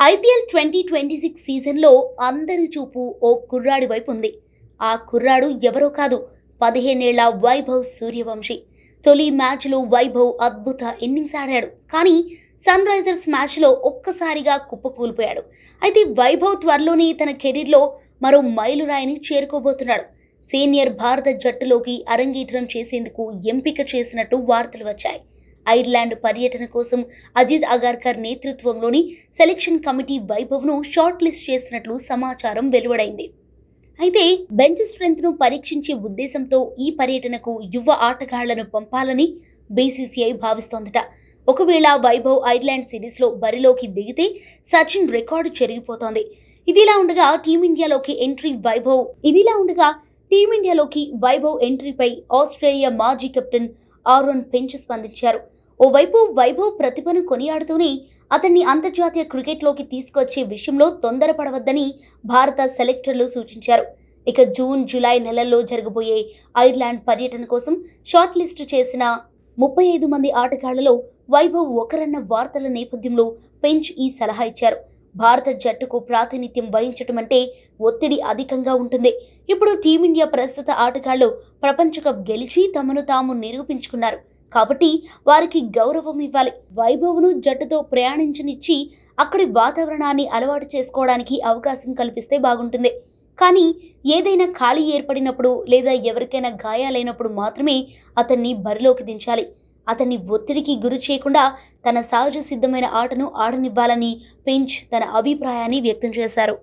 IPL 2026 సీజన్లో అందరి చూపు ఓ కుర్రాడి వైపు ఉంది. ఆ కుర్రాడు ఎవరో కాదు, 15 ఏళ్ల వైభవ్ సూర్యవంశీ. తొలి మ్యాచ్లో వైభవ్ అద్భుత ఇన్నింగ్స్ ఆడాడు. కానీ సన్ రైజర్స్ మ్యాచ్లో ఒక్కసారిగా కుప్పకూలిపోయాడు. అయితే వైభవ్ త్వరలోనే తన కెరీర్లో మరో మైలురాయిని చేరుకోబోతున్నాడు. సీనియర్ భారత జట్టులోకి అరంగేట్రం చేసేందుకు ఎంపిక చేసినట్టు వార్తలు వచ్చాయి. ఐర్లాండ్ పర్యటన కోసం అజిత్ అగార్కర్ నేతృత్వంలోని సెలెక్షన్ కమిటీ వైభవ్ను షార్ట్ లిస్ట్ చేసినట్లు సమాచారం వెలువడైంది. అయితే బెంచ్ స్ట్రెంగ్త్ను పరీక్షించే ఉద్దేశంతో ఈ పర్యటనకు యువ ఆటగాళ్లను పంపాలని బీసీసీఐ భావిస్తోందట. ఒకవేళ వైభవ్ ఐర్లాండ్ సిరీస్లో బరిలోకి దిగితే సచిన్ రికార్డు చెరిగిపోతోంది. ఇదిలా ఉండగా టీమిండియాలోకి వైభవ్ ఎంట్రీపై ఆస్ట్రేలియా మాజీ కెప్టెన్ ఆరోన్ ఫించ్ స్పందించారు. ఓవైపు వైభవ్ ప్రతిభను కొనియాడుతూనే అతన్ని అంతర్జాతీయ క్రికెట్లోకి తీసుకొచ్చే విషయంలో తొందరపడవద్దని భారత సెలెక్టర్లు సూచించారు. ఇక జూన్, జూలై నెలల్లో జరగబోయే ఐర్లాండ్ పర్యటన కోసం షార్ట్ లిస్ట్ చేసిన 35 మంది ఆటగాళ్లలో వైభవ్ ఒకరన్న వార్తల నేపథ్యంలో ఫించ్ ఈ సలహా ఇచ్చారు. భారత జట్టుకు ప్రాతినిధ్యం వహించడం అంటే ఒత్తిడి అధికంగా ఉంటుంది. ఇప్పుడు టీమిండియా ప్రస్తుత ఆటగాళ్లు ప్రపంచ కప్ గెలిచి తమను తాము నిరూపించుకున్నారు. కాబట్టి వారికి గౌరవం ఇవ్వాలి. వైభవ్ను జట్టుతో ప్రయాణించనిచ్చి అక్కడి వాతావరణాన్ని అలవాటు చేసుకోవడానికి అవకాశం కల్పిస్తే బాగుంటుంది. కానీ ఏదైనా ఖాళీ ఏర్పడినప్పుడు లేదా ఎవరికైనా గాయాలైనప్పుడు మాత్రమే అతన్ని బరిలోకి దించాలి. అతన్ని ఒత్తిడికి గురి చేయకుండా తన సహజ సిద్ధమైన ఆటను ఆడనివ్వాలని ఫించ్ తన అభిప్రాయాన్ని వ్యక్తం చేశారు.